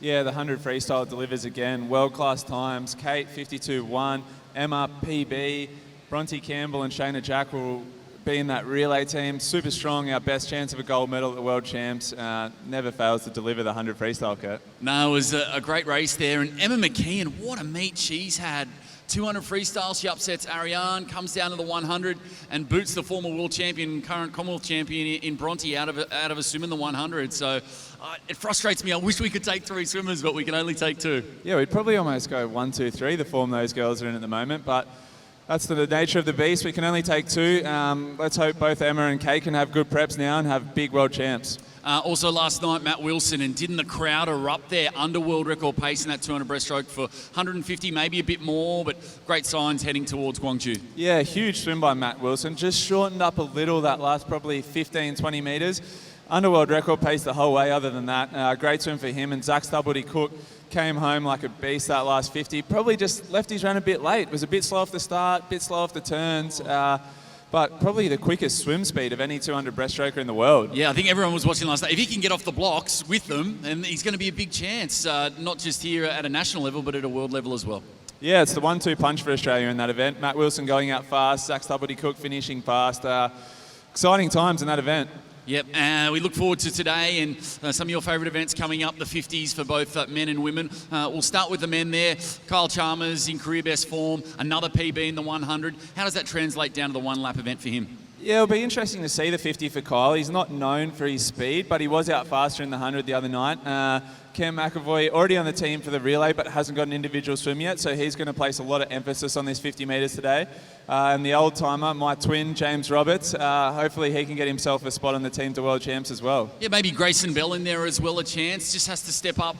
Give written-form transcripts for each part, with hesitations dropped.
Yeah, the 100 freestyle delivers again. World-class times. Kate, 52.1. Emma, PB. Bronte Campbell and Shayna Jack will be in that relay team. Super strong, our best chance of a gold medal at the World Champs. Never fails to deliver the 100 freestyle, Kurt. No, it was a great race there. And Emma McKeon, what a meet she's had. 200 freestyle, she upsets Ariane, comes down to the 100 and boots the former world champion, current Commonwealth champion in Bronte out of a swim in the 100. So it frustrates me. I wish we could take 3 swimmers, but we can only take 2. Yeah, we'd probably almost go 1, 2, 3, the form those girls are in at the moment. But that's the nature of the beast. We can only take 2. Let's hope both Emma and Kate can have good preps now and have big world champs. Also last night, Matt Wilson, and didn't the crowd erupt there under world record pace in that 200 breaststroke for 150, maybe a bit more, but great signs heading towards Guangzhou. Yeah, huge swim by Matt Wilson. Just shortened up a little that last probably 15, 20 metres. Under world record pace the whole way other than that. Great swim for him. And Zach Stubblety-Cook came home like a beast that last 50. Probably just left his run a bit late. Was a bit slow off the start, a bit slow off the turns. But probably the quickest swim speed of any 200 breaststroker in the world. Yeah, I think everyone was watching last night. If he can get off the blocks with them, and he's going to be a big chance, not just here at a national level, but at a world level as well. Yeah, it's the 1-2 punch for Australia in that event. Matt Wilson going out fast, Zach Stubblety-Cook finishing fast. Exciting times in that event. Yep, we look forward to today and some of your favourite events coming up, the 50s for both men and women. We'll start with the men there. Kyle Chalmers in career best form, another PB in the 100. How does that translate down to the one-lap event for him? Yeah, it'll be interesting to see the 50 for Kyle. He's not known for his speed, but he was out faster in the 100 the other night. Cam McAvoy already on the team for the relay, but hasn't got an individual swim yet, so he's going to place a lot of emphasis on this 50 metres today. And the old timer, my twin, James Roberts, hopefully he can get himself a spot on the team to World Champs as well. Yeah, maybe Grayson Bell in there as well, a chance. Just has to step up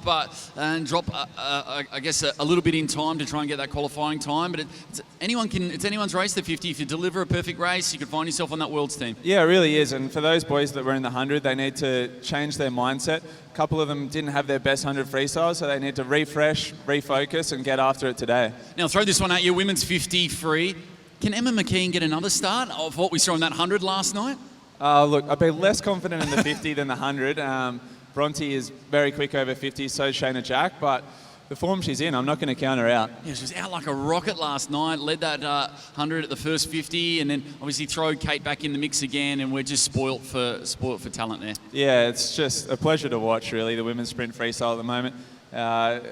and drop, I guess, a little bit in time to try and get that qualifying time. But it's anyone's race, the 50. If you deliver a perfect race, you can find yourself on that World's team. Yeah, it really is. And for those boys that were in the 100, they need to change their mindset. A couple of them didn't have their best 100 freestyles, so they need to refresh, refocus, and get after it today. Now, throw this one at you. Women's 50 free. Can Emma McKeon get another start of what we saw in that 100 last night? Look, I'd be less confident in the 50 than the 100. Bronte is very quick over 50, so is Shayna Jack, but the form she's in, I'm not going to count her out. Yeah, she was out like a rocket last night, led that 100 at the first 50, and then obviously throw Kate back in the mix again, and we're just spoilt for talent there. Yeah, it's just a pleasure to watch, really, the women's sprint freestyle at the moment.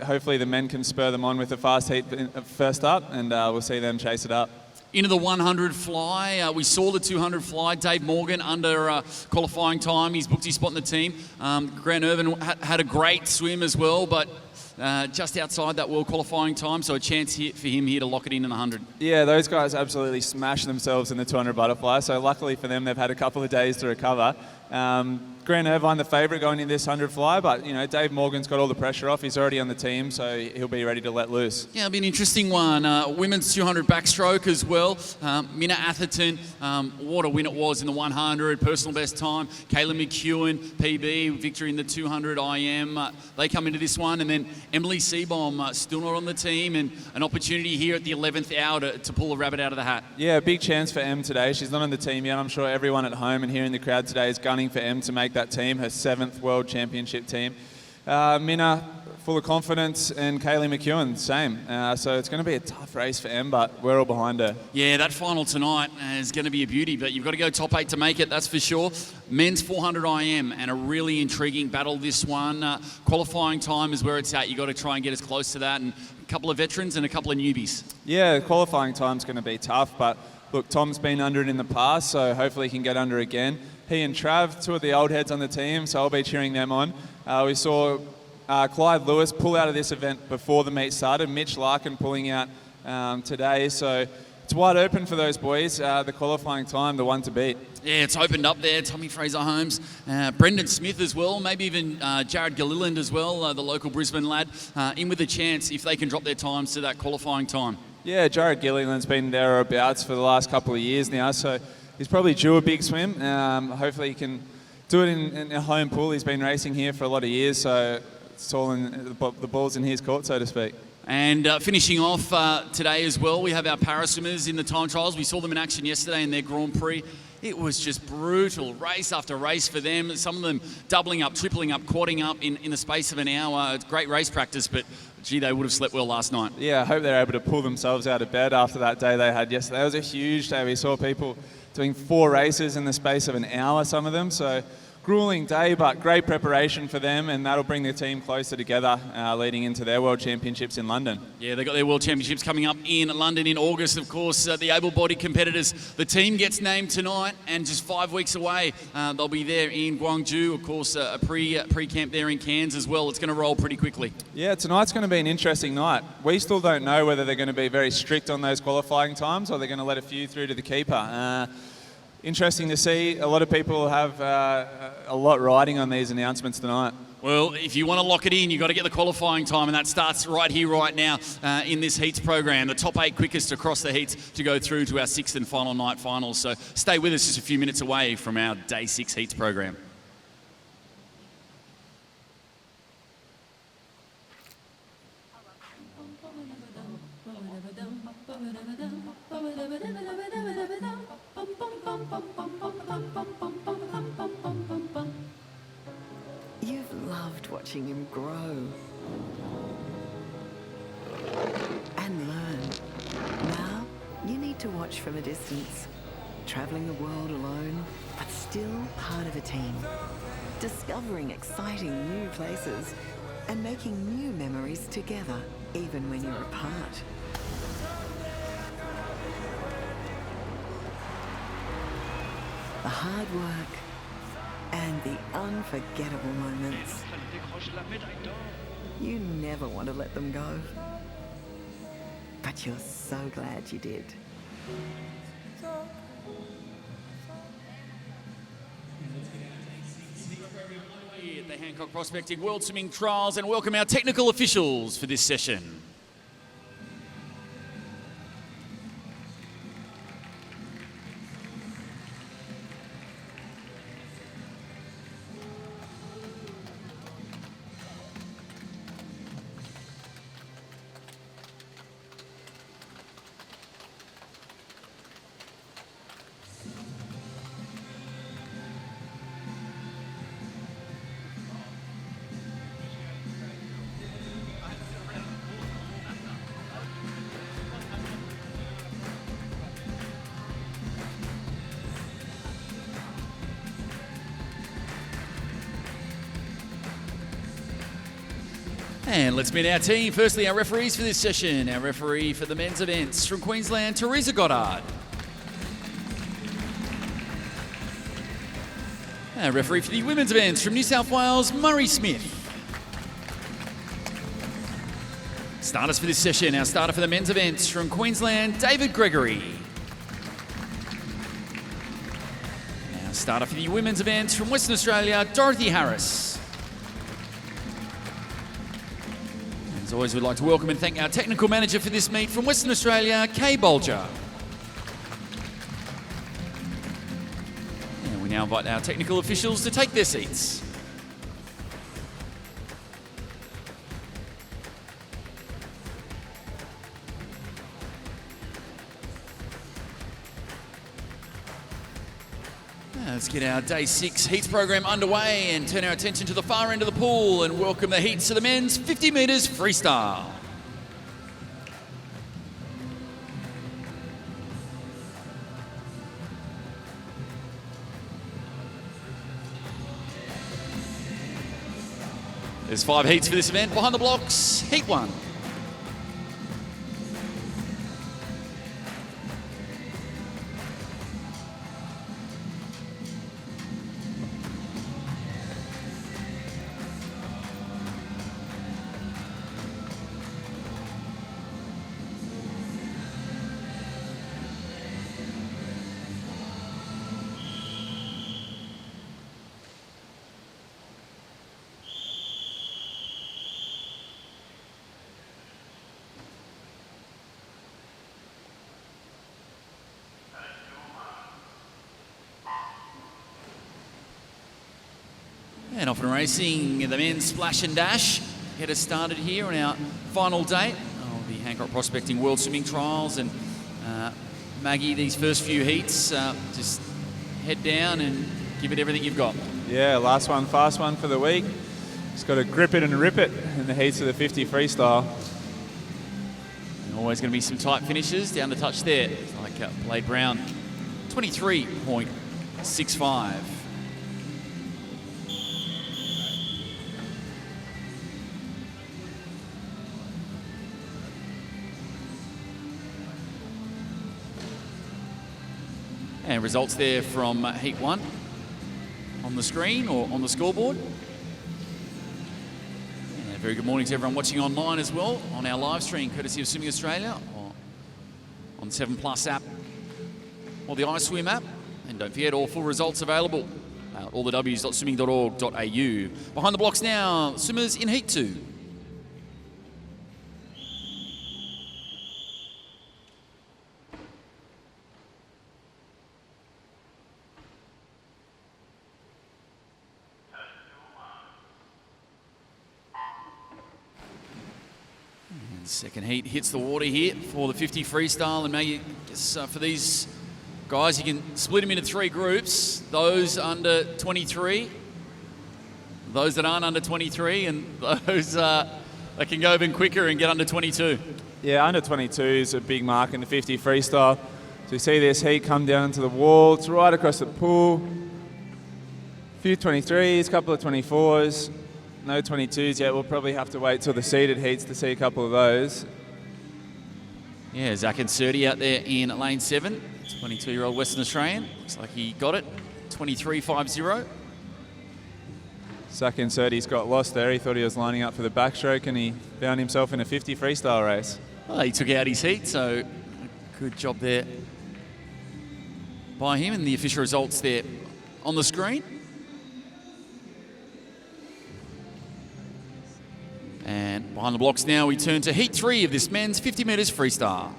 Hopefully the men can spur them on with the fast heat first up, and we'll see them chase it up. Into the 100 fly. We saw the 200 fly. Dave Morgan under qualifying time. He's booked his spot in the team. Grant Irvin had a great swim as well, but just outside that world qualifying time, so a chance here for him here to lock it in the 100. Yeah, those guys absolutely smashed themselves in the 200 butterfly, so luckily for them, they've had a couple of days to recover. Grant Irvine, the favourite going in this 100 fly, but you know Dave Morgan's got all the pressure off. He's already on the team, so he'll be ready to let loose. Yeah, it'll be an interesting one. Women's 200 backstroke as well. Minna Atherton, what a win it was in the 100, personal best time. Kayla McEwen, PB, victory in the 200 IM. They come into this one, and then Emily Seabohm, still not on the team, and an opportunity here at the 11th hour to pull a rabbit out of the hat. Yeah, big chance for Em today. She's not on the team yet. I'm sure everyone at home and here in the crowd today is gunning for Em to make that team, her 7th World Championship team. Minna, full of confidence, and Kaylee McEwen, same. So it's going to be a tough race for Em, but we're all behind her. Yeah, that final tonight is going to be a beauty, but you've got to go top 8 to make it, that's for sure. Men's 400 IM, and a really intriguing battle this one. Qualifying time is where it's at. You've got to try and get as close to that, and a couple of veterans and a couple of newbies. Yeah, qualifying time's going to be tough, but look, Tom's been under it in the past, so hopefully he can get under again. He and Trav, 2 of the old heads on the team, so I'll be cheering them on. We saw Clyde Lewis pull out of this event before the meet started. Mitch Larkin pulling out today, so it's wide open for those boys. The qualifying time, the one to beat. Yeah, it's opened up there. Tommy Fraser-Holmes, Brendan Smith as well, maybe even Jared Gilliland as well, the local Brisbane lad, in with a chance if they can drop their times to that qualifying time. Yeah, Jared Gilliland's been thereabouts for the last couple of years now, so he's probably due a big swim. Hopefully he can do it in a home pool. He's been racing here for a lot of years, so it's all in the ball's in his court, so to speak. And finishing off today as well, we have our para swimmers in the time trials. We saw them in action yesterday in their Grand Prix. It was just brutal, race after race for them. Some of them doubling up, tripling up, quadding up in the space of an hour. It's great race practice, but gee, they would have slept well last night. Yeah, I hope they're able to pull themselves out of bed after that day they had yesterday. It was a huge day. We saw people doing 4 races in the space of an hour, some of them. So grueling day, but great preparation for them, and that'll bring the team closer together leading into their World Championships in London. Yeah, they've got their World Championships coming up in London in August, of course. The able-bodied competitors, the team gets named tonight, and just 5 weeks away, they'll be there in Gwangju. Of course, a pre-camp there in Cairns as well. It's going to roll pretty quickly. Yeah, tonight's going to be an interesting night. We still don't know whether they're going to be very strict on those qualifying times or they're going to let a few through to the keeper. Interesting to see. A lot of people have a lot riding on these announcements tonight. Well, if you want to lock it in, you've got to get the qualifying time, and that starts right here, right now, in this Heats program. The top 8 quickest across the Heats to go through to our 6th and final night finals. So stay with us, just a few minutes away from our Day 6 Heats program. You've loved watching him grow and learn. Now you need to watch from a distance, traveling the world alone, but still part of a team, discovering exciting new places and making new memories together, even when you're apart. The hard work and the unforgettable moments. You never want to let them go. But you're so glad you did. Here at the Hancock Prospecting World Swimming Trials, and welcome our technical officials for this session. And let's meet our team. Firstly, our referees for this session. Our referee for the men's events from Queensland, Teresa Goddard. Our referee for the women's events from New South Wales, Murray Smith. Starters for this session. Our starter for the men's events from Queensland, David Gregory. Our starter for the women's events from Western Australia, Dorothy Harris. As always, we'd like to welcome and thank our technical manager for this meet from Western Australia, Kay Bolger. And we now invite our technical officials to take their seats. Let's get our Day 6 Heats program underway and turn our attention to the far end of the pool and welcome the Heats to the men's 50 metres freestyle. There's 5 heats for this event. Behind the blocks, Heat 1. And off and racing, the men's splash and dash. Get us started here on our final date of the Hancock Prospecting World Swimming Trials. And Maggie, these first few heats, just head down and give it everything you've got. Yeah, last one, fast one for the week. Just got to grip it and rip it in the heats of the 50 freestyle. And always going to be some tight finishes down the touch there, like Blade Brown, 23.65. And results there from Heat 1 on the screen or on the scoreboard. And very good morning to everyone watching online as well on our live stream, courtesy of Swimming Australia, or on 7 Plus app or the iSwim app. And don't forget, all full results available at allthews.swimming.org.au. Behind the blocks now, swimmers in Heat 2. Second heat hits the water here for the 50 freestyle, and maybe for these guys, you can split them into 3 groups. Those under 23, those that aren't under 23, and those that can go even quicker and get under 22. Yeah, under 22 is a big mark in the 50 freestyle. So you see this heat come down to the wall. It's right across the pool. A few 23s, a couple of 24s. No 22s yet. We'll probably have to wait till the seeded heats to see a couple of those. Yeah, Zach Inserti out there in lane 7. 22-year-old Western Australian. Looks like he got it. 23.50. Zach Inserti's got lost there. He thought he was lining up for the backstroke and he found himself in a 50 freestyle race. Well, he took out his heat, so good job there by him. And the official results there on the screen. And behind the blocks now, we turn to Heat 3 of this men's 50 metres freestyle.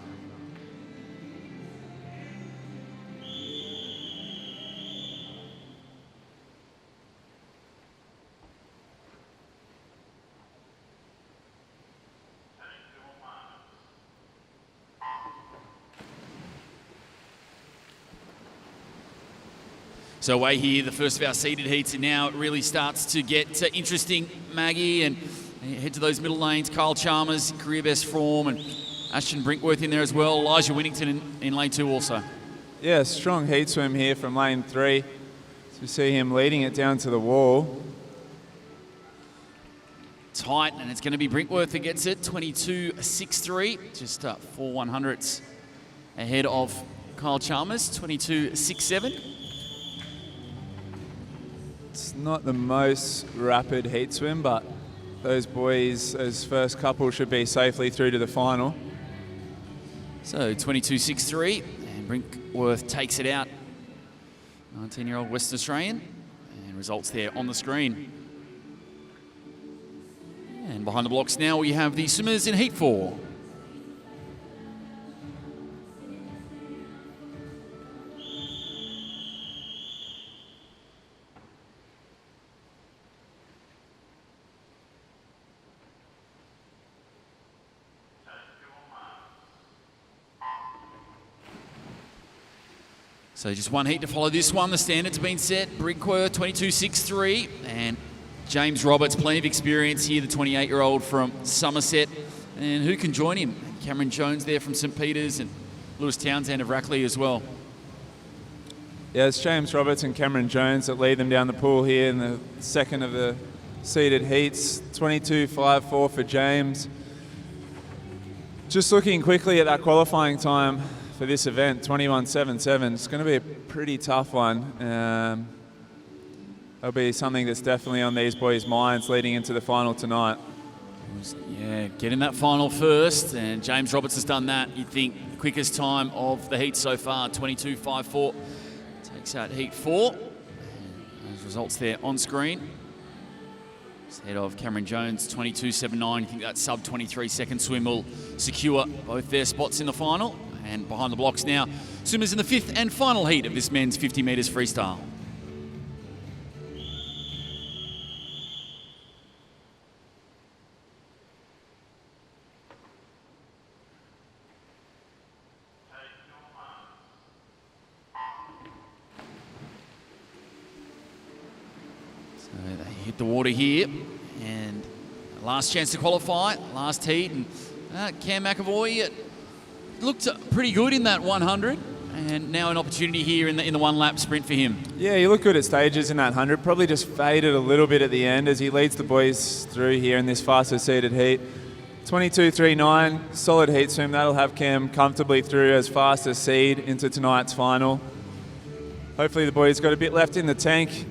So away here, the first of our seeded heats, and now it really starts to get interesting, Maggie, and head to those middle lanes. Kyle Chalmers, career best form, and Ashton Brinkworth in there as well. Elijah Winnington in lane 2 also. Yeah, strong heat swim here from lane 3. So we see him leading it down to the wall. Tight, and it's going to be Brinkworth that gets it, 22.63, just 4 100ths ahead of Kyle Chalmers, 22.67. It's not the most rapid heat swim, but those boys, as first couple, should be safely through to the final. So 22.63, and Brinkworth takes it out. 19-year-old Western Australian, and results there on the screen. And behind the blocks now, we have the swimmers in Heat 4. So just one heat to follow this one. The standard's been set. Brinkworth, 22.63. And James Roberts, plenty of experience here, the 28-year-old from Somerset. And who can join him? Cameron Jones there from St. Peter's, and Lewis Townsend of Rackley as well. Yeah, it's James Roberts and Cameron Jones that lead them down the pool here in the second of the seeded heats. 22.54 for James. Just looking quickly at that qualifying time for this event, 21.77. It's going to be a pretty tough one. It'll be something that's definitely on these boys' minds leading into the final tonight. Yeah, get in that final first, and James Roberts has done that. You'd think the quickest time of the heat so far, 22.54. Takes out Heat 4. And those results there on screen. Head of Cameron Jones, 22.79. You think that sub 23 second swim will secure both their spots in the final. And behind the blocks now, swimmers in the 5th and final heat of this men's 50 metres freestyle. hit the water here. And last chance to qualify, last heat. And Cam McAvoy looked pretty good in that 100. And now an opportunity here in the one-lap sprint for him. Yeah, he looked good at stages in that 100. Probably just faded a little bit at the end as he leads the boys through here in this faster seeded heat. 22.39, solid heat swim. That'll have Cam comfortably through as fast as seed into tonight's final. Hopefully the boys got a bit left in the tank.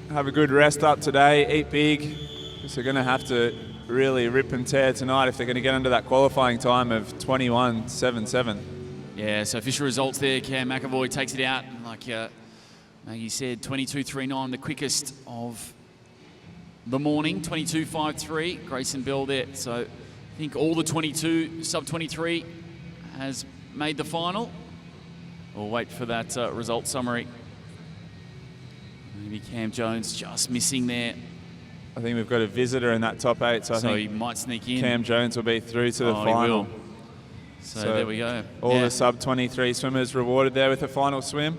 Have a good rest up today, eat big. So they're going to have to really rip and tear tonight if they're going to get under that qualifying time of 21.77. Yeah, so official results there. Cam McAvoy takes it out. Like Maggie said, 22.39, the quickest of the morning. 22.53, Grayson Bell there. So I think all the 22, sub-23 has made the final. We'll wait for that result summary. Maybe Cam Jones just missing there. I think we've got a visitor in that top 8, so I think he might sneak in. Cam Jones will be through to the final. He will. So there we go. All the sub-23 swimmers rewarded there with a final swim.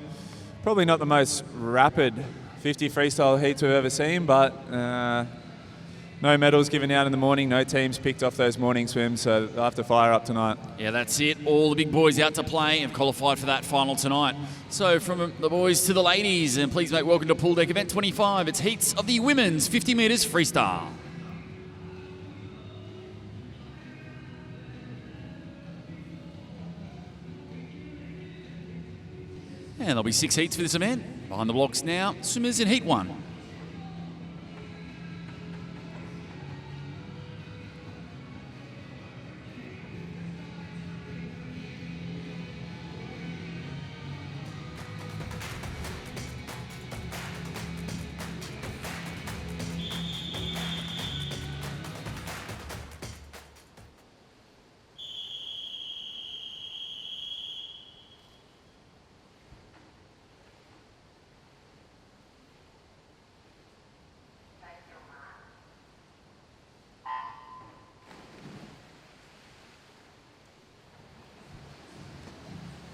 Probably not the most rapid 50 freestyle heats we've ever seen, but no medals given out in the morning, no teams picked off those morning swims, so they'll have to fire up tonight. Yeah, that's it. All the big boys out to play and qualified for that final tonight. So from the boys to the ladies, and please make welcome to Pool Deck Event 25. It's heats of the women's 50 metres freestyle. And there'll be 6 heats for this event. Behind the blocks now, swimmers in heat 1.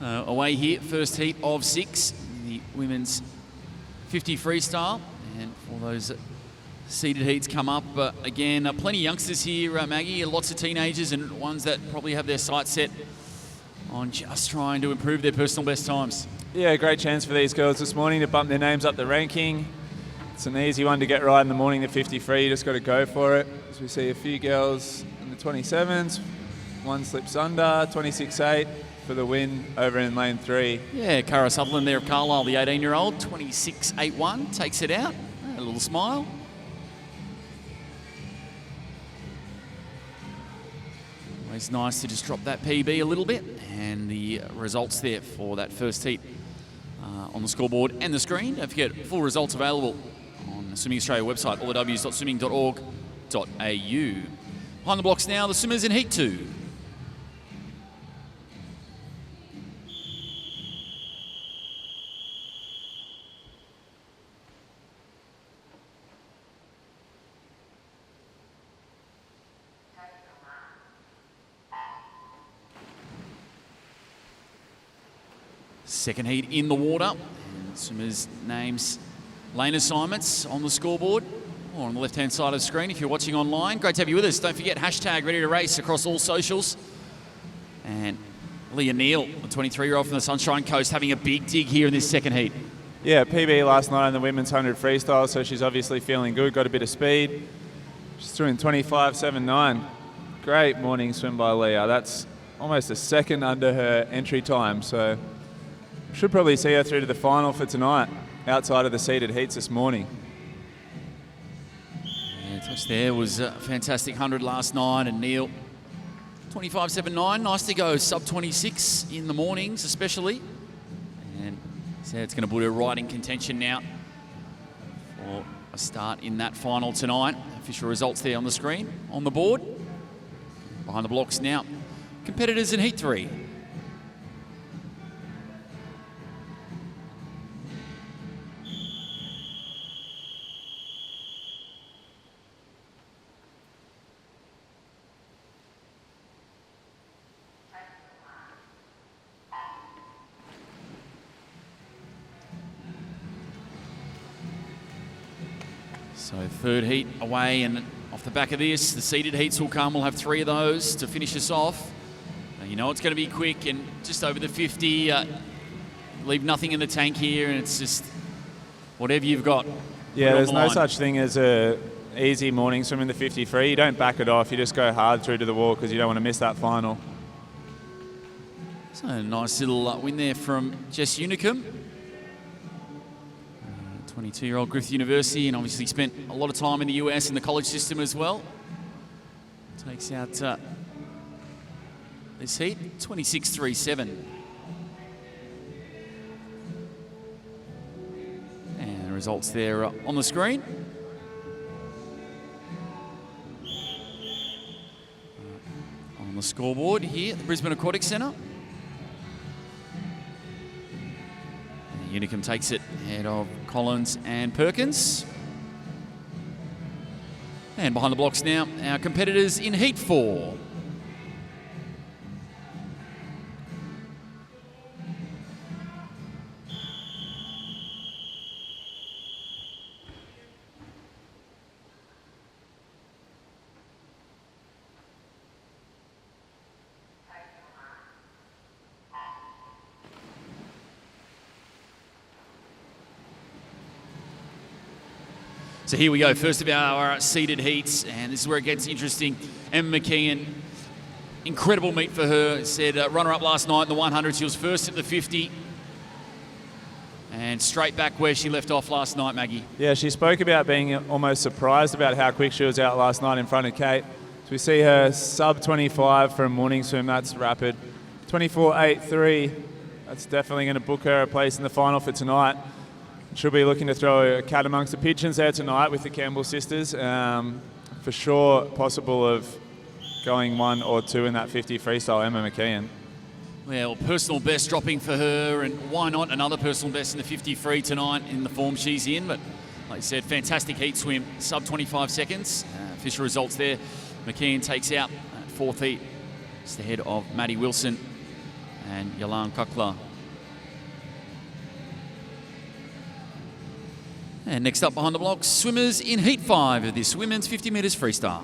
Away here, first heat of 6, the women's 50 freestyle. And all those seeded heats come up. Again, plenty of youngsters here, Maggie, lots of teenagers and ones that probably have their sights set on just trying to improve their personal best times. Yeah, great chance for these girls this morning to bump their names up the ranking. It's an easy one to get right in the morning, the 50 free, you just got to go for it. As we see a few girls in the 27s, one slips under, 26.8. For the win over in lane 3. Yeah, Cara Sutherland there of Carlisle, the 18-year-old, 26.81, takes it out. A little smile. Always nice to just drop that PB a little bit. And the results there for that first heat on the scoreboard and the screen. Don't forget, full results available on the Swimming Australia website, allthews.swimming.org.au. Behind the blocks now, the swimmers in heat 2. Second heat in the water. And swimmers' names, lane assignments on the scoreboard or on the left-hand side of the screen if you're watching online. Great to have you with us. Don't forget, hashtag ready to race across all socials. And Leah Neal, the 23-year-old from the Sunshine Coast, having a big dig here in this second heat. Yeah, PB last night on the women's 100 freestyle, so she's obviously feeling good, got a bit of speed. She's doing 25.79. Great morning swim by Leah. That's almost a second under her entry time, so should probably see her through to the final for tonight, outside of the seeded heats this morning. Yeah, touch there was a fantastic 100 last night, and Neil, 25.79, nice to go sub-26 in the mornings especially. And so it's going to put her right in contention now for a start in that final tonight. Official results there on the screen, on the board. Behind the blocks now, competitors in heat 3. So third heat away, and off the back of this, the seeded heats will come. We'll have 3 of those to finish us off. You know it's going to be quick, and just over the 50, leave nothing in the tank here, and it's just whatever you've got. Yeah, there's no such thing as a easy morning swim in the 50 free. You don't back it off, you just go hard through to the wall because you don't want to miss that final. So a nice little win there from Jess Unicum. 22-year-old Griffith University, and obviously spent a lot of time in the US in the college system as well. Takes out this heat, 26.37. And the results there on the screen. On the scoreboard here at the Brisbane Aquatic Centre. Unicum takes it ahead of Collins and Perkins. And behind the blocks now, our competitors in Heat 4. So here we go, first of our seeded heats, and this is where it gets interesting. Emma McKeon, incredible meet for her. Said runner-up last night in the 100. She was first at the 50. And straight back where she left off last night, Maggie. Yeah, she spoke about being almost surprised about how quick she was out last night in front of Kate. So we see her sub 25 from morning swim, that's rapid. 24.83, that's definitely going to book her a place in the final for tonight. She'll be looking to throw a cat amongst the pigeons there tonight with the Campbell sisters. For sure, possible of going 1 or 2 in that 50 freestyle, Emma McKeon. Well, personal best dropping for her, and why not another personal best in the 50 free tonight in the form she's in. But like I said, fantastic heat swim, sub 25 seconds. Official results there. McKeon takes out fourth heat. It's the head of Maddie Wilson and Yolan Kukla. And next up behind the blocks, swimmers in Heat 5 of this women's 50 metres freestyle.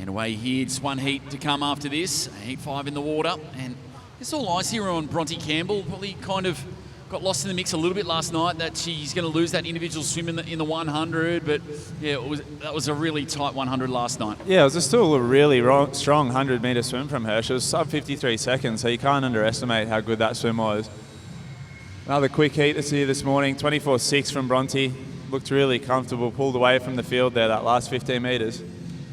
And away here, just one heat to come after this. Heat 5 in the water. And it's all eyes here on Bronte Campbell. Probably kind of got lost in the mix a little bit last night that she's going to lose that individual swim in the 100. But yeah, that was a really tight 100 last night. Yeah, it was still a really strong 100-metre swim from her. She was sub 53 seconds, so you can't underestimate how good that swim was. Another quick heat to see this morning, 24.6 from Bronte. Looked really comfortable, pulled away from the field there, that last 15 metres.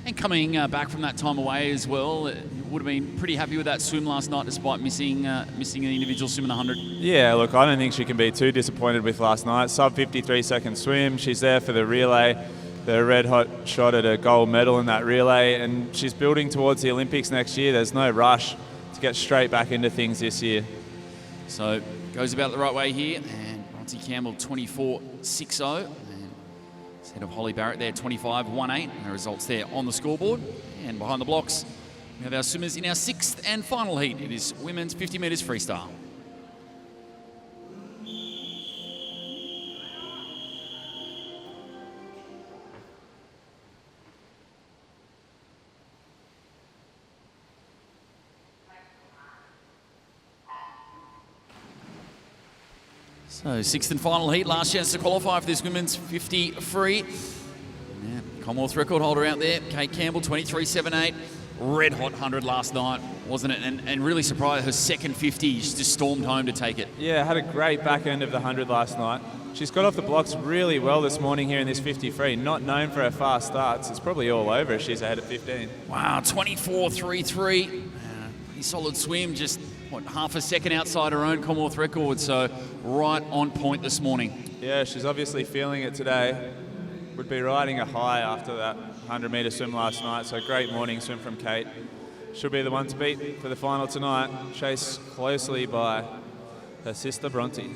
And coming back from that time away as well, would have been pretty happy with that swim last night despite missing an individual swim in the 100. Yeah, look, I don't think she can be too disappointed with last night. Sub 53-second swim. She's there for the relay, the red hot shot at a gold medal in that relay, and she's building towards the Olympics next year. There's no rush to get straight back into things this year. So goes about the right way here, and Bronte Campbell 24.60. Head of Holly Barrett there, 25.18. And the results there on the scoreboard. And behind the blocks, we have our swimmers in our 6th and final heat. It is women's 50 metres freestyle. So 6th and final heat, last chance to qualify for this women's 50 free. Yeah, Commonwealth record holder out there, Kate Campbell, 23.78. Red hot 100 last night, wasn't it? And really surprised, her second 50, she just stormed home to take it. Yeah, had a great back end of the 100 last night. She's got off the blocks really well this morning here in this 50 free. Not known for her fast starts. It's probably all over if she's ahead of 15. Wow, 24.33. Pretty solid swim, just half a second outside her own Commonwealth record, so right on point this morning. Yeah, she's obviously feeling it today. Would be riding a high after that 100-metre swim last night, so great morning swim from Kate. should be the one to beat for the final tonight, chased closely by her sister Bronte.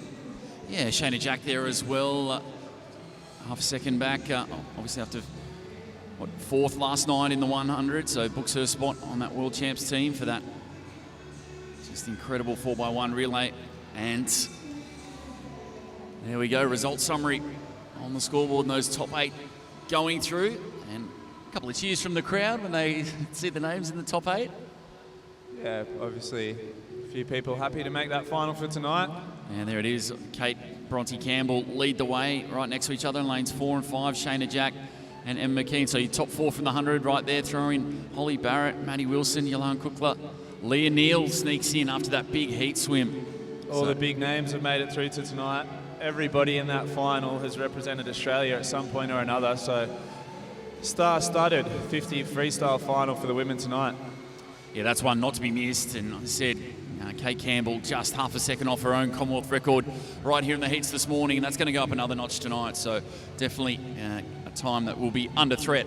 Yeah, Shayna Jack there as well. Half a second back, obviously after fourth last night in the 100, so books her spot on that World Champs team for that just incredible 4x1 relay. And there we go, result summary on the scoreboard and those top 8 going through. And a couple of cheers from the crowd when they see the names in the top 8. Yeah, obviously a few people happy to make that final for tonight. And there it is, Kate, Bronte Campbell lead the way right next to each other in lanes 4 and 5, Shayna Jack and Emma McKean. So your top 4 from the 100 right there, throw in Holly Barrett, Maddie Wilson, Yolan Kukla. Leah Neal sneaks in after that big heat swim. All the big names have made it through to tonight. Everybody in that final has represented Australia at some point or another. So star-studded 50 freestyle final for the women tonight. Yeah, that's one not to be missed. And I said, Kate Campbell just half a second off her own Commonwealth record right here in the heats this morning, and that's going to go up another notch tonight. So definitely a time that will be under threat.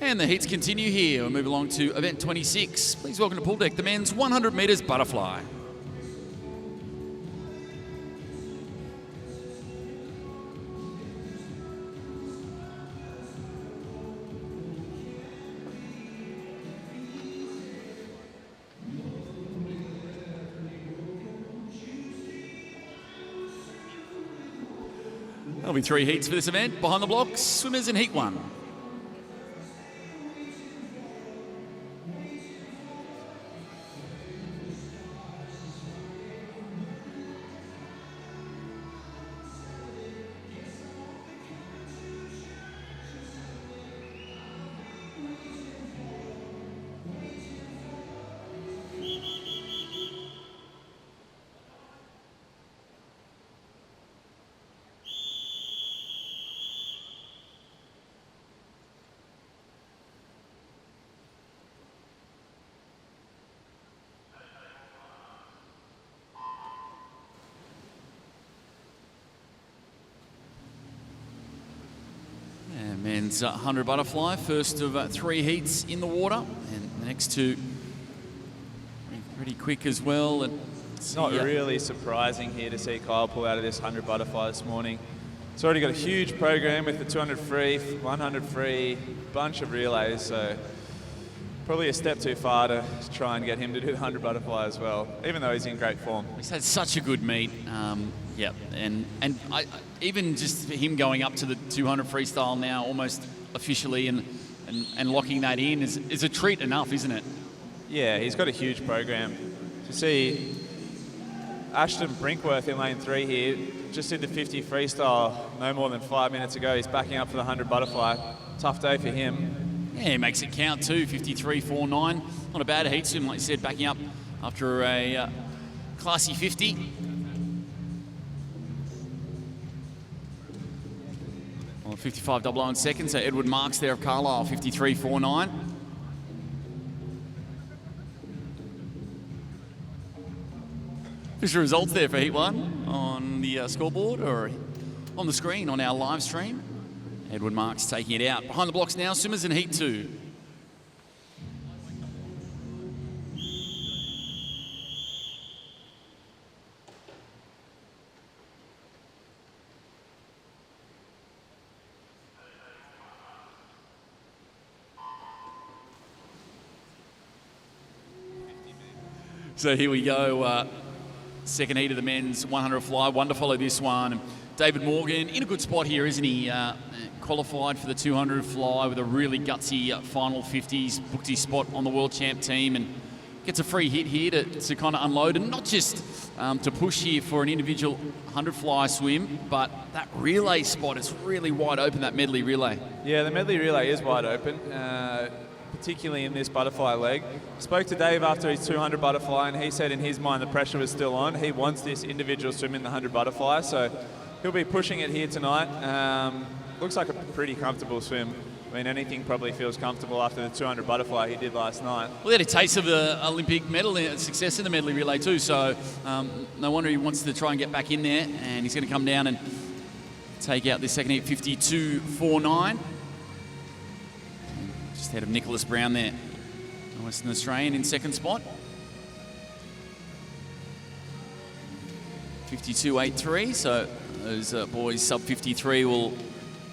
And the heats continue here. We'll move along to event 26. Please welcome to pool deck the men's 100 metres butterfly. There'll be 3 heats for this event. Behind the blocks, swimmers in heat 1. Men's 100 butterfly, first of 3 heats in the water, and the next 2 pretty quick as well. And it's not really surprising here to see Kyle pull out of this 100 butterfly this morning. It's already got a huge program with the 200 free, 100 free, bunch of relays, so probably a step too far to try and get him to do the 100 butterfly as well, even though he's in great form. He's had such a good meet. Yeah, and even just for him going up to the 200 freestyle now, almost officially, and locking that in is a treat enough, isn't it? Yeah, he's got a huge program. To see Ashton Brinkworth in lane 3 here, just did the 50 freestyle no more than 5 minutes ago. He's backing up for the 100 butterfly. Tough day for him. Yeah, he makes it count too, 53.49. Not a bad heat swim, like you said, backing up after a classy 50. Well, 55.00 in second, so Edward Marks there of Carlisle, 53.49. Official results there for Heat 1 on the scoreboard or on the screen on our live stream. Edward Marks taking it out. Behind the blocks now, swimmers in Heat 2. So here we go, second heat of the men's 100 fly. One to follow this one. David Morgan in a good spot here, isn't he? Qualified for the 200 fly with a really gutsy final 50s, booked his spot on the world champ team and gets a free hit here to kind of unload, and not just to push here for an individual 100 fly swim, but that relay spot is really wide open, that medley relay. Yeah, the medley relay is wide open. Particularly in this butterfly leg. Spoke to Dave after his 200 butterfly, and he said in his mind the pressure was still on. He wants this individual swim in the 100 butterfly, so he'll be pushing it here tonight. Looks like a pretty comfortable swim. I mean, anything probably feels comfortable after the 200 butterfly he did last night. Well, he had a taste of the Olympic medal success in the medley relay too, so no wonder he wants to try and get back in there, and he's going to come down and take out this second heat, 52.49. Just ahead of Nicholas Brown there Western Australian in second spot. 52.83, so those boys sub 53 will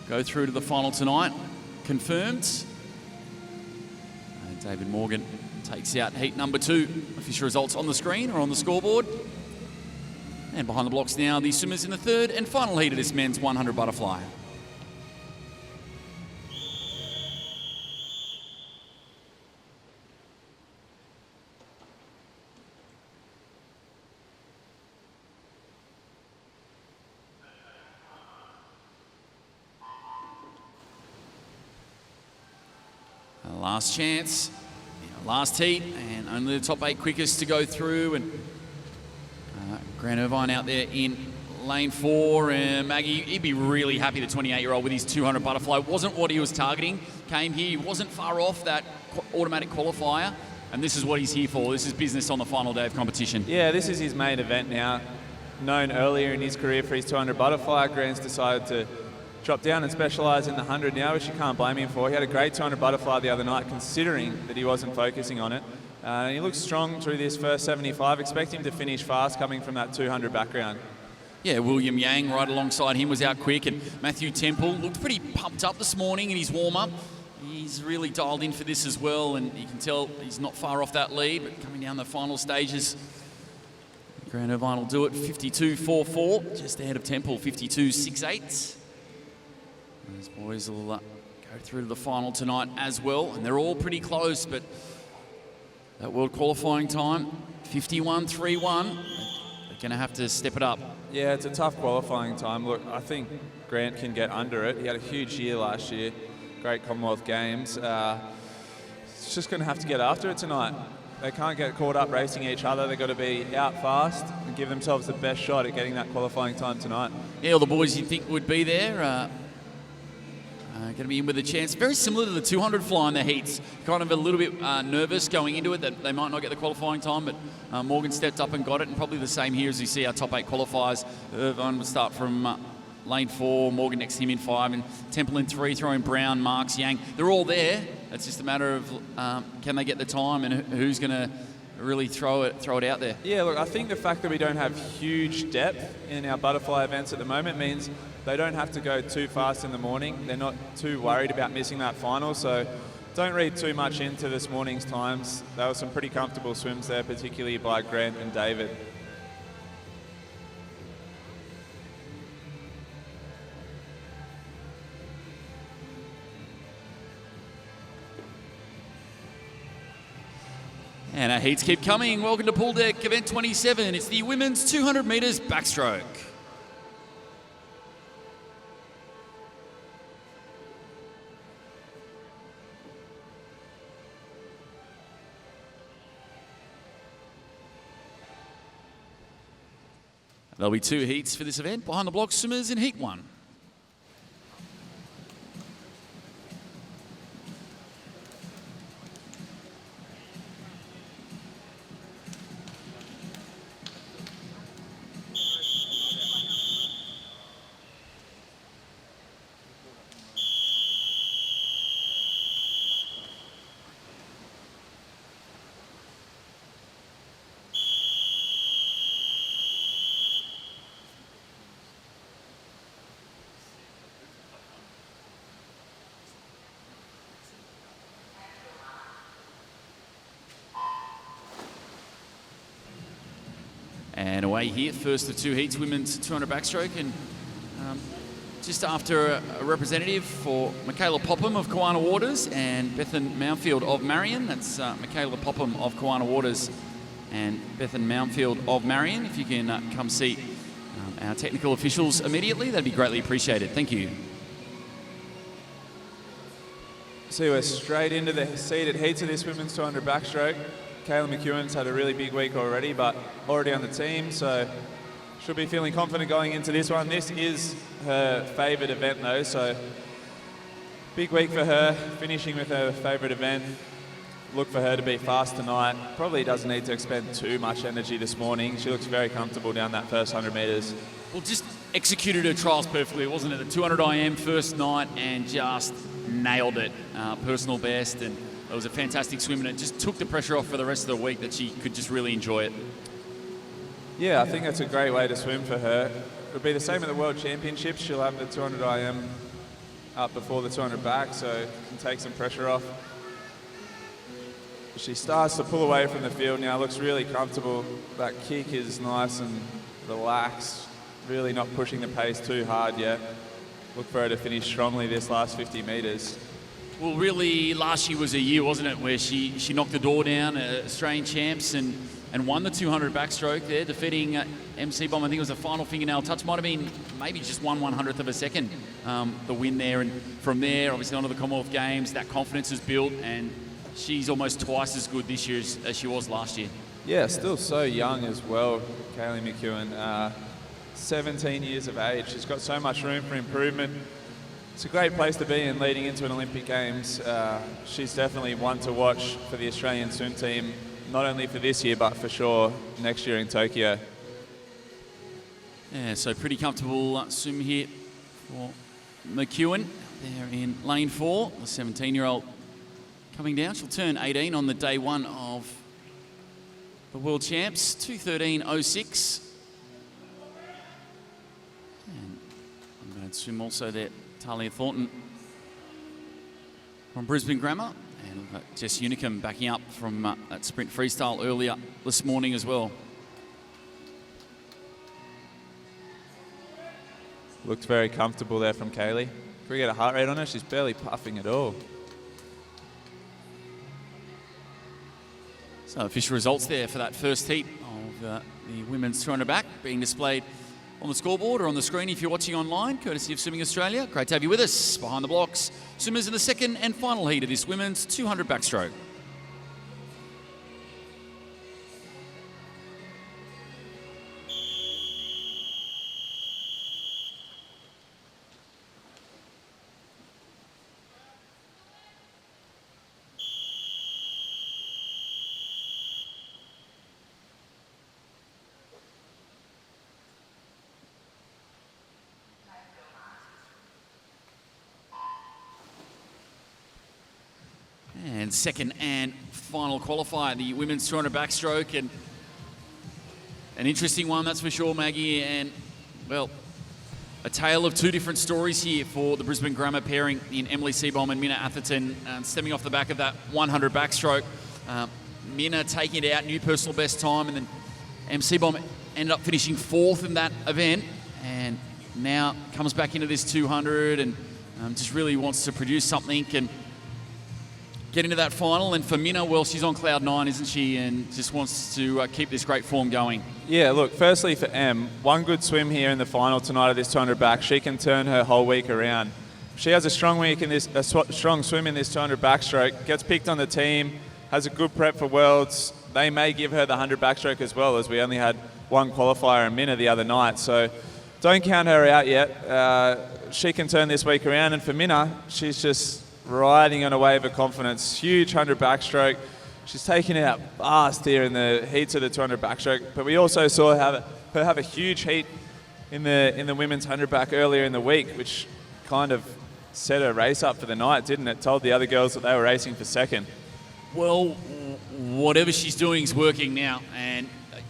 go through to the final tonight. Confirmed. And David Morgan takes out heat number 2. Official results on the screen or on the scoreboard. And behind the blocks now, the swimmers in the third and final heat of this men's 100 butterfly. Last chance, last heat, and only the top 8 quickest to go through. And Grant Irvine out there in lane 4. And Maggie, he'd be really happy, the 28-year-old, with his 200 butterfly. Wasn't what he was targeting. Came here, he wasn't far off that automatic qualifier. And this is what he's here for. This is business on the final day of competition. Yeah, this is his main event now. Known earlier in his career for his 200 butterfly, Grant's decided to drop down and specialise in the 100 now, which you can't blame him for. He had a great 200 butterfly the other night, considering that he wasn't focusing on it. He looks strong through this first 75. Expect him to finish fast coming from that 200 background. Yeah, William Yang right alongside him was out quick, and Matthew Temple looked pretty pumped up this morning in his warm-up. He's really dialed in for this as well, and you can tell he's not far off that lead, but coming down the final stages, Grant Irvine will do it 52.44, just ahead of Temple, 52.68. Those boys will go through to the final tonight as well, and they're all pretty close, but that world qualifying time, 51.31, they're going to have to step it up. Yeah, it's a tough qualifying time. Look, I think Grant can get under it. He had a huge year last year, great Commonwealth Games. It's just going to have to get after it tonight. They can't get caught up racing each other. They've got to be out fast and give themselves the best shot at getting that qualifying time tonight. Yeah, all the boys you think would be there, going to be in with a chance. Very similar to the 200 fly in the heats. Kind of a little bit nervous going into it that they might not get the qualifying time, but Morgan stepped up and got it, and probably the same here as we see our top 8 qualifiers. Irvine will start from lane 4, Morgan next to him in 5, and Temple in 3, throwing Brown, Marks, Yang. They're all there. It's just a matter of can they get the time and who's going to really throw it out there. Yeah, look, I think the fact that we don't have huge depth in our butterfly events at the moment means they don't have to go too fast in the morning. They're not too worried about missing that final, so don't read too much into this morning's times. There were some pretty comfortable swims there, particularly by Grant and David. And our heats keep coming. Welcome to Pool Deck Event 27. It's the women's 200 metres backstroke. There'll be 2 heats for this event. Behind the block swimmers in heat 1. And away here, first of 2 heats, women's 200 backstroke, and just after a representative for Michaela Popham of Kawana Waters and Bethan Mountfield of Marion. That's Michaela Popham of Kawana Waters and Bethan Mountfield of Marion. If you can come see our technical officials immediately, that'd be greatly appreciated. Thank you. So we're straight into the seeded heats of this women's 200 backstroke. Kayla McEwen's had a really big week already, but already on the team, so should be feeling confident going into this one. This is her favourite event though, so big week for her, finishing with her favourite event. Look for her to be fast tonight. Probably doesn't need to expend too much energy this morning. She looks very comfortable down that first 100 metres. Well, just executed her trials perfectly, wasn't it? The 200 IM first night and just nailed it. Personal best, and it was a fantastic swim, and it just took the pressure off for the rest of the week that she could just really enjoy it. Yeah, I think that's a great way to swim for her. It'll be the same at the World Championships. She'll have the 200 IM up before the 200 back, so it can take some pressure off. She starts to pull away from the field now, looks really comfortable. That kick is nice and relaxed, really not pushing the pace too hard yet. Look for her to finish strongly this last 50 metres. Well, really, last year was a year, wasn't it, where she knocked the door down, Australian champs, and won the 200 backstroke there, defeating MC Bomb. I think it was a final fingernail touch. Might have been maybe just 1/100th of a second, the win there. And from there, obviously, onto the Commonwealth Games, that confidence is built, and she's almost twice as good this year as she was last year. Yeah, still so young as well, Kaylee McEwen. 17 years of age. She's got so much room for improvement. It's a great place to be in leading into an Olympic Games. She's definitely one to watch for the Australian swim team, not only for this year, but for sure next year in Tokyo. Yeah, so pretty comfortable swim here for McEwen there in lane 4. The 17-year-old coming down. She'll turn 18 on the day 1 of the World Champs, 2:13.06. And I'm going to swim also there, Talia Thornton from Brisbane Grammar. And we've got Jess Unicum backing up from that sprint freestyle earlier this morning as well. Looked very comfortable there from Kaylee. Can we get a heart rate on her? She's barely puffing at all. So official results there for that first heat of the women's 200 back being displayed on the scoreboard or on the screen if you're watching online, courtesy of Swimming Australia. Great to have you with us. Behind the blocks, swimmers in the second and final heat of this women's 200 backstroke. And second and final qualifier, the women's 200 backstroke, and an interesting one, that's for sure, Maggie. And, well, a tale of two different stories here for the Brisbane Grammar pairing in Emily Seebohm and Minna Atherton, stemming off the back of that 100 backstroke. Minna taking it out, new personal best time, and then Seebohm ended up finishing 4th in that event, and now comes back into this 200 and just really wants to produce something and get into that final. And for Minna, well, she's on cloud 9, isn't she? And just wants to keep this great form going. Yeah, look, firstly for Em, one good swim here in the final tonight of this 200 back, she can turn her whole week around. She has a strong week in this, strong swim in this 200 backstroke, gets picked on the team, has a good prep for Worlds. They may give her the 100 backstroke as well, as we only had one qualifier in Minna the other night. So don't count her out yet. She can turn this week around. And for Minna, she's just riding on a wave of confidence. Huge 100 backstroke. She's taken it out fast here in the heats of the 200 backstroke. But we also saw her have a huge heat in the women's 100 back earlier in the week, which kind of set her race up for the night, didn't it? Told the other girls that they were racing for second. Well, whatever she's doing is working now, and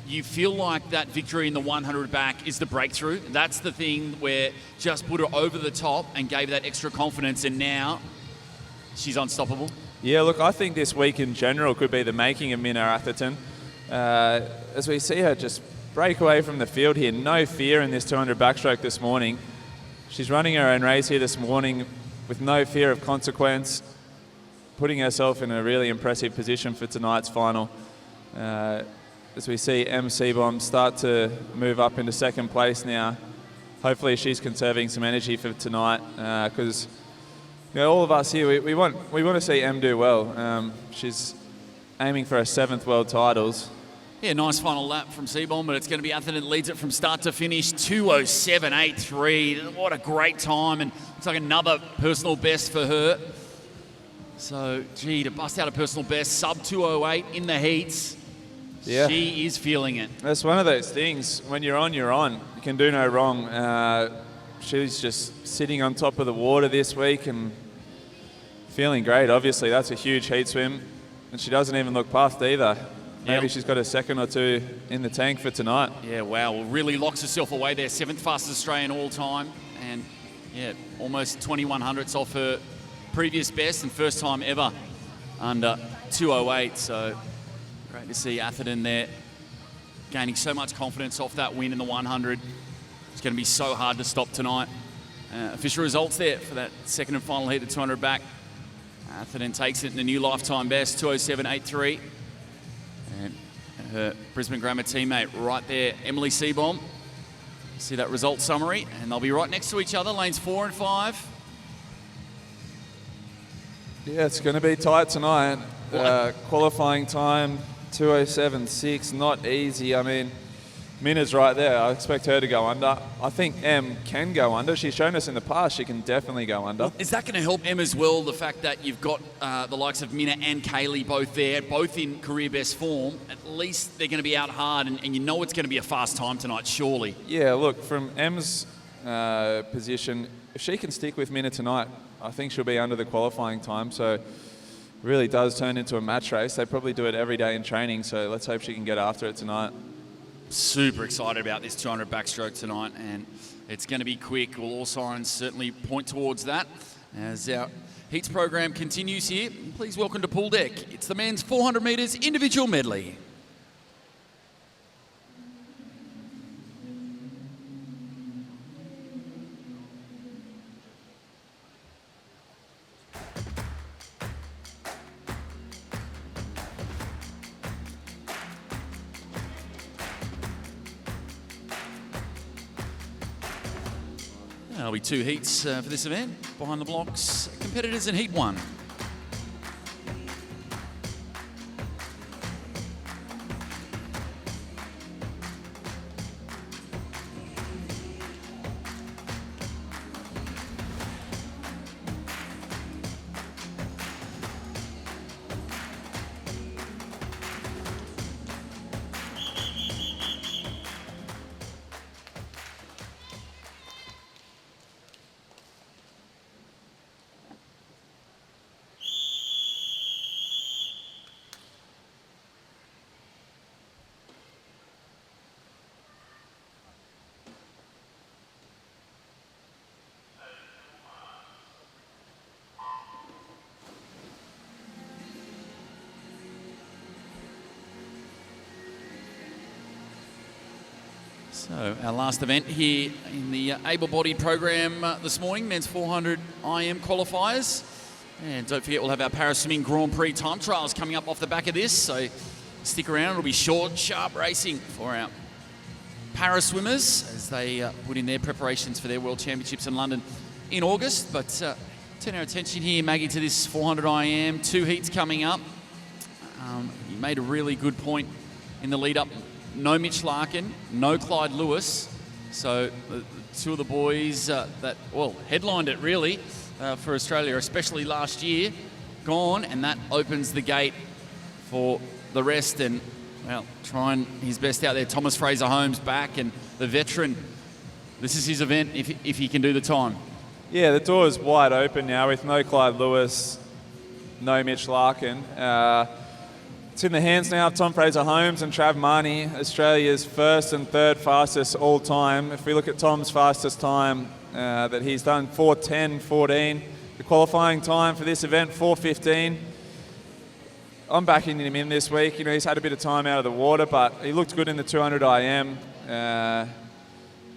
you feel like that victory in the 100 back is the breakthrough. That's the thing where just put her over the top and gave her that extra confidence, and now she's unstoppable. Yeah, look, I think this week in general could be the making of Minna Atherton. As we see her just break away from the field here, no fear in this 200 backstroke this morning. She's running her own race here this morning with no fear of consequence, putting herself in a really impressive position for tonight's final. As we see Em Seebohm start to move up into second place now. Hopefully she's conserving some energy for tonight, because all of us here, we want to see Em do well. She's aiming for her 7th world titles. Yeah, nice final lap from Seebohm, but it's going to be Atherton that leads it from start to finish, 2:07.83. What a great time, and it's like another personal best for her. So, gee, to bust out a personal best, sub 2:08 in the heats, yeah. She is feeling it. That's one of those things, when you're on, you're on. You can do no wrong. She's just sitting on top of the water this week and Feeling great, obviously. That's a huge heat swim. And she doesn't even look puffed either. Maybe Yeah. she's got a second or two in the tank for tonight. Yeah, wow. Well, really locks herself away there. 7th fastest Australian all time. And yeah, almost 2100s off her previous best and first time ever under 208. So great to see Atherton there gaining so much confidence off that win in the 100. It's going to be so hard to stop tonight. Official results there for that second and final heat, the 200 back. Atherton takes it in a new lifetime best, 207.83. And her Brisbane Grammar teammate right there, Emily Seabohm. See that result summary, and they'll be right next to each other, lanes 4 and 5. Yeah, it's going to be tight tonight. Qualifying time, 207.6, not easy. I mean, Minna's right there. I expect her to go under. I think Em can go under. She's shown us in the past she can definitely go under. Well, is that going to help Em as well, the fact that you've got the likes of Minna and Kaylee both there, both in career best form? At least they're going to be out hard, and you know it's going to be a fast time tonight, surely. Yeah, look, from Em's position, if she can stick with Minna tonight, I think she'll be under the qualifying time. So it really does turn into a match race. They probably do it every day in training, so let's hope she can get after it tonight. Super excited about this 200 backstroke tonight, and it's going to be quick. Well, all signs certainly point towards that as our heats program continues here. Please welcome to pool deck. It's the men's 400 metres individual medley. There'll be 2 heats for this event. Behind the blocks, competitors in Heat 1. So our last event here in the able-bodied program this morning, men's 400 IM qualifiers. And don't forget, we'll have our Paraswimming Grand Prix time trials coming up off the back of this. So stick around, it'll be short, sharp racing for our paraswimmers as they put in their preparations for their World Championships in London in August. But turn our attention here, Maggie, to this 400 IM, 2 heats coming up. You made a really good point in the lead-up. No Mitch Larkin, no Clyde Lewis. So the 2 of the boys that, well, headlined it really for Australia, especially last year, gone, and that opens the gate for the rest. And, well, trying his best out there. Thomas Fraser-Holmes back, and the veteran, this is his event if he can do the time. Yeah, the door is wide open now with no Clyde Lewis, no Mitch Larkin. It's in the hands now of Tom Fraser-Holmes and Trav Marnie, Australia's first and third fastest all time. If we look at Tom's fastest time that he's done, 4:10.14. The qualifying time for this event, 4:15. I'm backing him in this week. You know, he's had a bit of time out of the water, but he looked good in the 200 IM.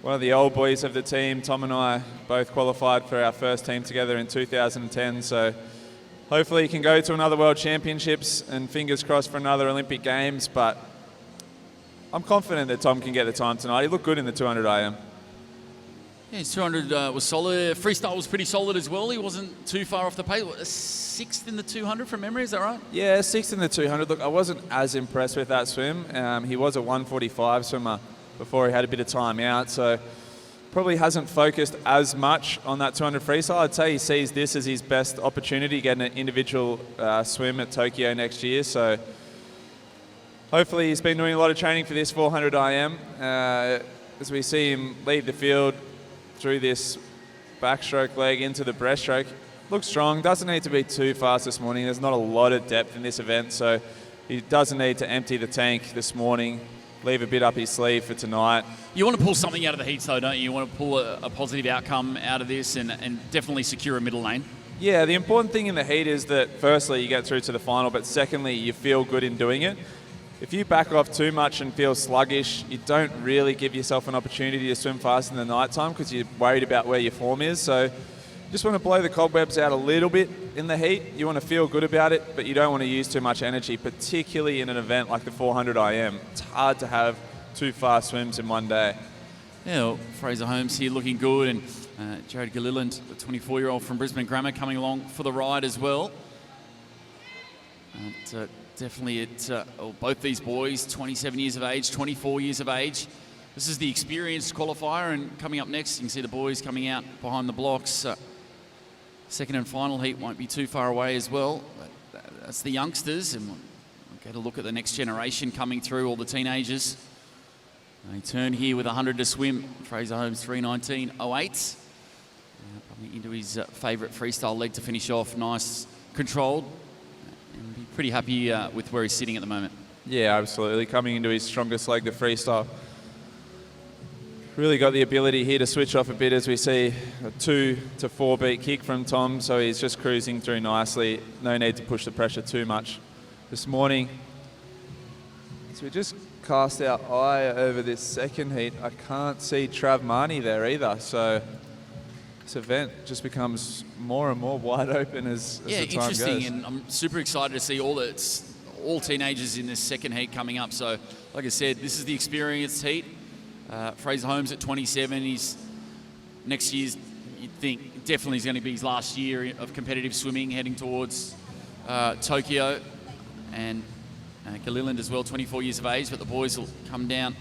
One of the old boys of the team, Tom and I both qualified for our first team together in 2010, so hopefully he can go to another World Championships and fingers crossed for another Olympic Games, but I'm confident that Tom can get the time tonight. He looked good in the 200 IM. Yeah, his 200 was solid. Freestyle was pretty solid as well. He wasn't too far off the pace. What, 6th in the 200 from memory, is that right? Yeah, 6th in the 200. Look, I wasn't as impressed with that swim. He was a 1:45 swimmer before he had a bit of time out, so probably hasn't focused as much on that 200 freestyle. I'd say he sees this as his best opportunity, getting an individual swim at Tokyo next year. So hopefully he's been doing a lot of training for this 400 IM. As we see him lead the field through this backstroke leg into the breaststroke, looks strong. Doesn't need to be too fast this morning. There's not a lot of depth in this event, so he doesn't need to empty the tank this morning. Leave a bit up his sleeve for tonight. You want to pull something out of the heats, though, don't you? You want to pull a positive outcome out of this and definitely secure a middle lane. Yeah, the important thing in the heat is that firstly you get through to the final, but secondly you feel good in doing it. If you back off too much and feel sluggish, you don't really give yourself an opportunity to swim fast in the night time because you're worried about where your form is. So you just want to blow the cobwebs out a little bit in the heat. You want to feel good about it, but you don't want to use too much energy, particularly in an event like the 400 IM. It's hard to have two fast swims in one day. Yeah, well, Fraser Holmes here looking good, and Jared Gilliland, the 24-year-old from Brisbane Grammar, coming along for the ride as well. Definitely, both these boys, 27 years of age, 24 years of age. This is the experienced qualifier, and coming up next, you can see the boys coming out behind the blocks. Second and final heat won't be too far away as well. That's the youngsters, and we'll get a look at the next generation coming through, all the teenagers. They turn here with 100 to swim. Fraser Holmes 3:19.08. Probably into his favourite freestyle leg to finish off. Nice, controlled. And be pretty happy with where he's sitting at the moment. Yeah, absolutely. Coming into his strongest leg, the freestyle. Really got the ability here to switch off a bit as we see a 2 to 4 beat kick from Tom, so he's just cruising through nicely. No need to push the pressure too much this morning. So we just cast our eye over this second heat. I can't see Trav Marnie there either, so this event just becomes more and more wide open as the time goes. Yeah, interesting, and I'm super excited to see all teenagers in this second heat coming up. So, like I said, this is the experienced heat. Fraser Holmes at 27, he's next year's, you'd think, definitely is going to be his last year of competitive swimming, heading towards Tokyo. And Gilliland as well, 24 years of age, but the boys will come down.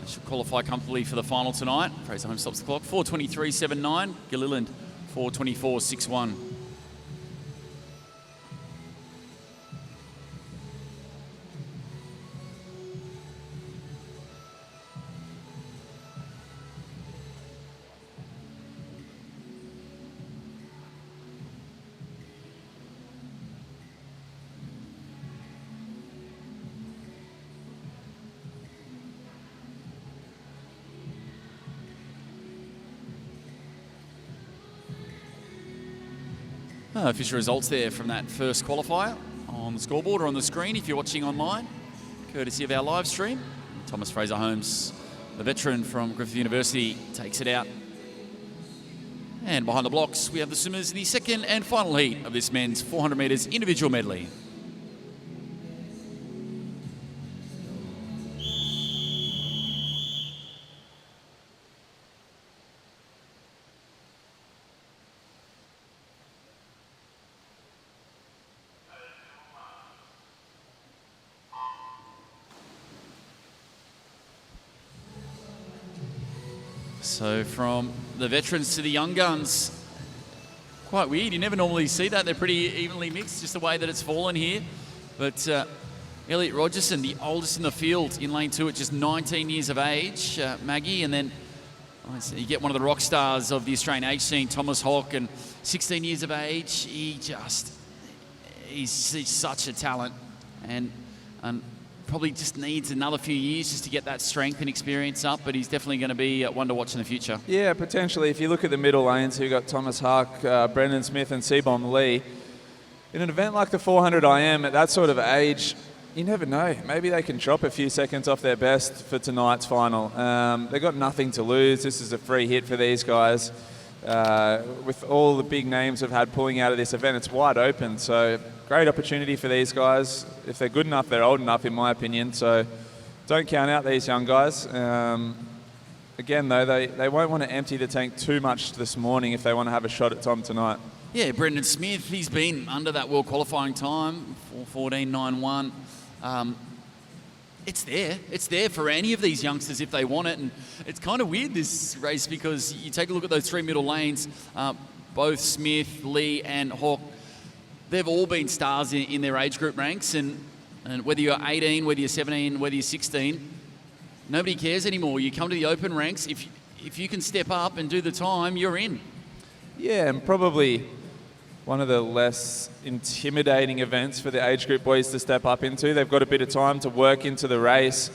They should qualify comfortably for the final tonight. Fraser Holmes stops the clock, 4:23.79. Gilliland, 4:24.61. Official results there from that first qualifier on the scoreboard or on the screen if you're watching online, courtesy of our live stream. Thomas Fraser Holmes, the veteran from Griffith University, takes it out. And behind the blocks, we have the swimmers in the second and final heat of this men's 400 metres individual medley. So from the veterans to the young guns, quite weird. You never normally see that. They're pretty evenly mixed, just the way that it's fallen here. But Elliot Rogerson, the oldest in the field in lane 2 at just 19 years of age, Maggie, and then you get one of the rock stars of the Australian age scene, Thomas Hawke, and 16 years of age. He's such a talent, and probably just needs another few years just to get that strength and experience up, but he's definitely going to be one to watch in the future. Yeah, potentially. If you look at the middle lanes, you've got Thomas Hawke, Brendan Smith and Seabom Lee. In an event like the 400 IM, at that sort of age, you never know. Maybe they can drop a few seconds off their best for tonight's final. They've got nothing to lose. This is a free hit for these guys. With all the big names we've had pulling out of this event, it's wide open. So great opportunity for these guys. If they're good enough, they're old enough, in my opinion. So don't count out these young guys. Again, though, they won't want to empty the tank too much this morning if they want to have a shot at Tom tonight. Yeah, Brendan Smith, he's been under that world qualifying time, 4:14.91. It's there for any of these youngsters if they want it. And it's kind of weird, this race, because you take a look at those three middle lanes, both Smith, Lee and Hawke, they've all been stars in their age group ranks. And whether you're 18, whether you're 17, whether you're 16, nobody cares anymore. You come to the open ranks, if you can step up and do the time, you're in. Yeah, and probably one of the less intimidating events for the age group boys to step up into. They've got a bit of time to work into the race.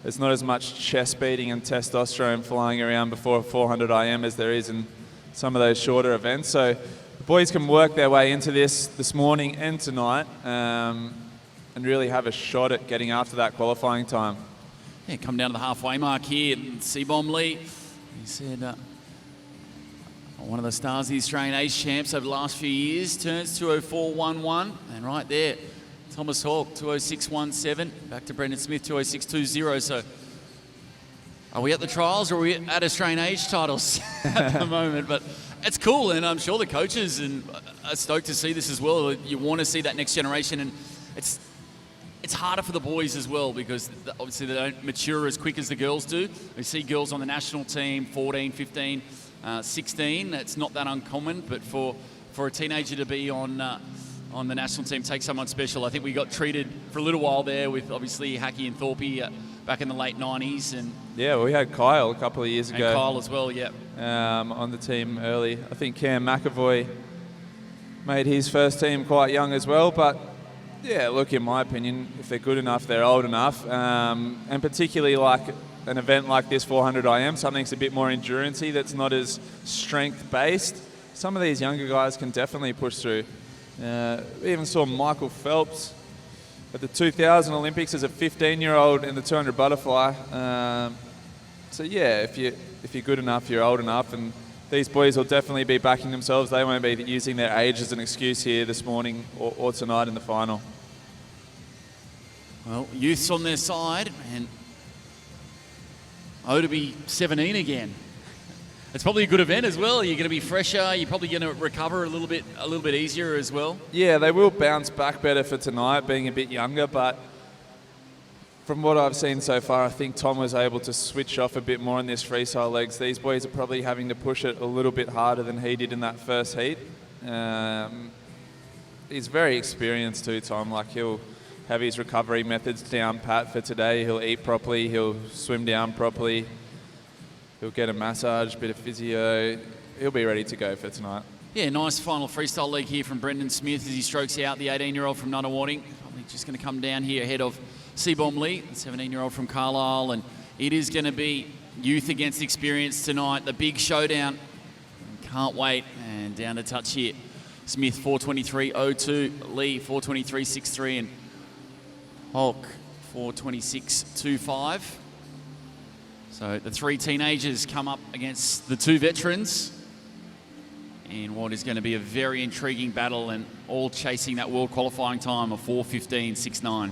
There's not as much chest beating and testosterone flying around before a 400 IM as there is in some of those shorter events. So the boys can work their way into this morning and tonight and really have a shot at getting after that qualifying time. Yeah, come down to the halfway mark here. Seabom Lee, he said, one of the stars of the Australian age champs over the last few years, turns 2:04.11, and right there, Thomas Hawke, 2:06.17, back to Brendan Smith, 2:06.20. So are we at the trials or are we at Australian age titles at the moment? But it's cool, and I'm sure the coaches are stoked to see this as well. You want to see that next generation, and it's harder for the boys as well because obviously they don't mature as quick as the girls do. We see girls on the national team, 14, 15, 16. It's not that uncommon, but for a teenager to be on the national team takes someone special. I think we got treated for a little while there with obviously Hacky and Thorpe back in the late 90s. And yeah, we had Kyle a couple of years ago. And Kyle as well, yeah. On the team early. I think Cam McAvoy made his first team quite young as well, but yeah, look, in my opinion, if they're good enough, they're old enough. And particularly like an event like this 400 IM, something's a bit more endurance-y that's not as strength-based. Some of these younger guys can definitely push through. We even saw Michael Phelps at the 2000 Olympics as a 15-year-old in the 200 butterfly. So yeah, if you're good enough, you're old enough, and these boys will definitely be backing themselves. They won't be using their age as an excuse here this morning or tonight in the final. Well, youth's on their side, and to be 17 again. It's probably a good event as well. You're going to be fresher. You're probably going to recover a little bit easier as well. Yeah, they will bounce back better for tonight, being a bit younger. But from what I've seen so far, I think Tom was able to switch off a bit more in this freestyle legs. These boys are probably having to push it a little bit harder than he did in that first heat. He's very experienced too, Tom. Like, he'll have his recovery methods down pat for today. He'll eat properly. He'll swim down properly. He'll get a massage, bit of physio. He'll be ready to go for tonight. Yeah, nice final freestyle leg here from Brendan Smith as he strokes out the 18-year-old from Nunawading. Probably just going to come down here ahead of Seabom Lee, the 17-year-old from Carlisle. And it is going to be youth against experience tonight, the big showdown. Can't wait. And down to touch here. Smith 4:23.02, Lee 4:23.63, and Hulk 4:26.25. So the three teenagers come up against the two veterans in what is going to be a very intriguing battle, and all chasing that world qualifying time of 4:15.69.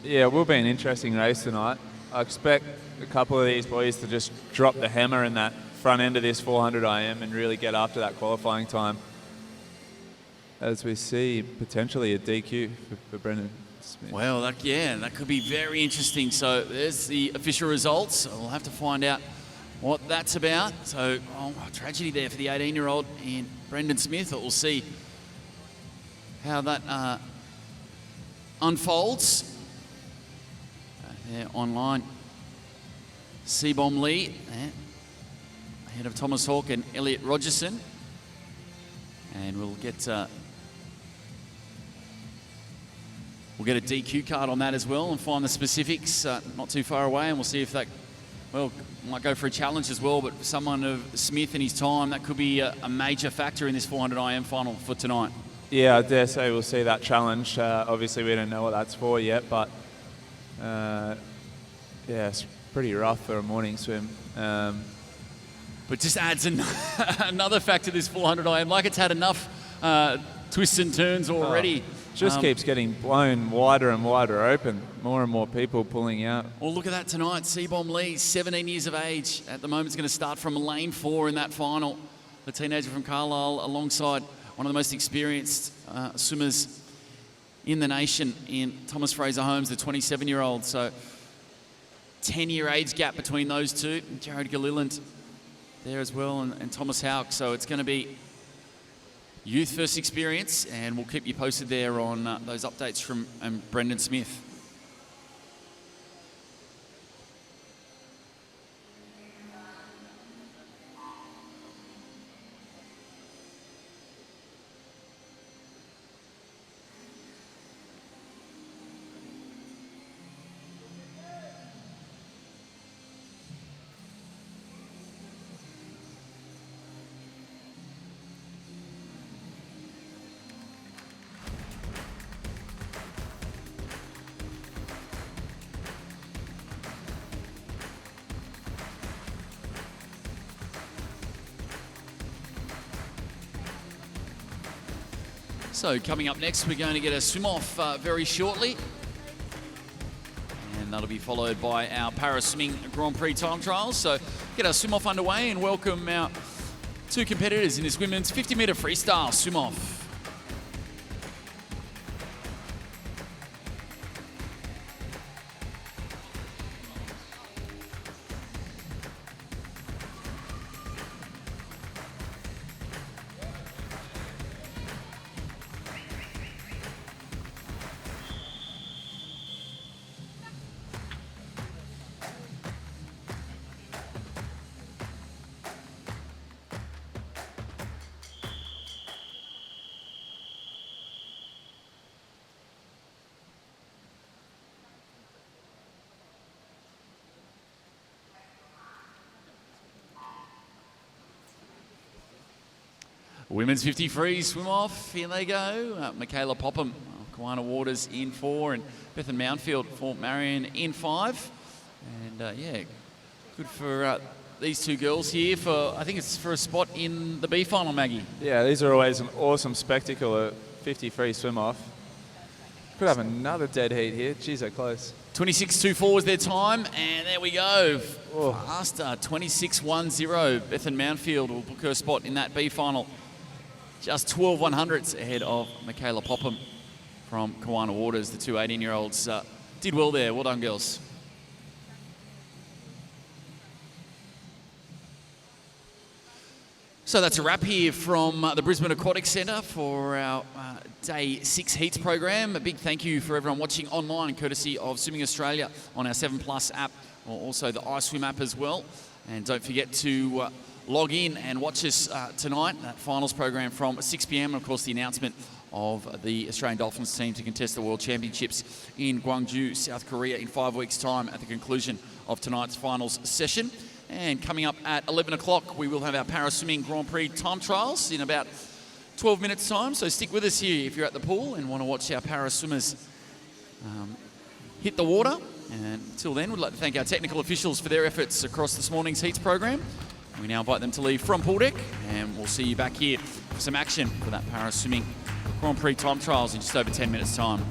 Yeah, it will be an interesting race tonight. I expect a couple of these boys to just drop the hammer in that front end of this 400 IM and really get after that qualifying time. As we see potentially a DQ for Brendan Smith. Well, that could be very interesting. So there's the official results. We'll have to find out what that's about. So, tragedy there for the 18-year-old and Brendan Smith. We'll see how that unfolds. There online. Seabom Lee, ahead of Thomas Hawke and Elliot Rogerson. And we'll get a DQ card on that as well and find the specifics not too far away, and we'll see if that, might go for a challenge as well, but for someone of Smith and his time, that could be a major factor in this 400 IM final for tonight. Yeah, I dare say we'll see that challenge. Obviously, we don't know what that's for yet, but it's pretty rough for a morning swim. But just adds another factor to this 400 IM. Like, it's had enough twists and turns already. Just keeps getting blown wider and wider open. More and more people pulling out. Well, look at that tonight. Seabom Lee, 17 years of age. At the moment, is going to start from lane 4 in that final. The teenager from Carlisle, alongside one of the most experienced swimmers in the nation, in Thomas Fraser Holmes, the 27-year-old. So 10-year age gap between those two. And Jared Gilliland there as well, and Thomas Houck. So it's going to be youth first experience, and we'll keep you posted there on those updates from Brendan Smith. So coming up next, we're going to get a swim off very shortly. And that'll be followed by our para swimming Grand Prix time trials. So get our swim off underway and welcome our two competitors in this women's 50-metre freestyle swim off. Women's 50 free swim off, here they go. Michaela Popham, Kawana Waters in 4, and Bethan Mountfield for Marion in 5. And yeah, good for these two girls here for, I think it's for a spot in the B final, Maggie. Yeah, these are always an awesome spectacle at 50 free swim off. Could have another dead heat here. Geez, they're close. 26.24 is their time, and there we go. Oh. Faster, 26.10. Bethan Mountfield will book her spot in that B final. Just 12 100ths ahead of Michaela Popham from Kawana Waters. The two 18-year-olds did well there. Well done, girls. So that's a wrap here from the Brisbane Aquatic Centre for our Day 6 Heats program. A big thank you for everyone watching online, courtesy of Swimming Australia on our 7+ app, or also the iSwim app as well. And don't forget to log in and watch us tonight, that finals program from 6 p.m. And of course, the announcement of the Australian Dolphins team to contest the World Championships in Gwangju, South Korea in 5 weeks' time at the conclusion of tonight's finals session. And coming up at 11 o'clock, we will have our para swimming Grand Prix time trials in about 12 minutes' time. So stick with us here if you're at the pool and want to watch our para swimmers hit the water. And until then, we'd like to thank our technical officials for their efforts across this morning's Heats program. We now invite them to leave from pool deck, and we'll see you back here for some action for that para swimming Grand Prix time trials in just over 10 minutes' time.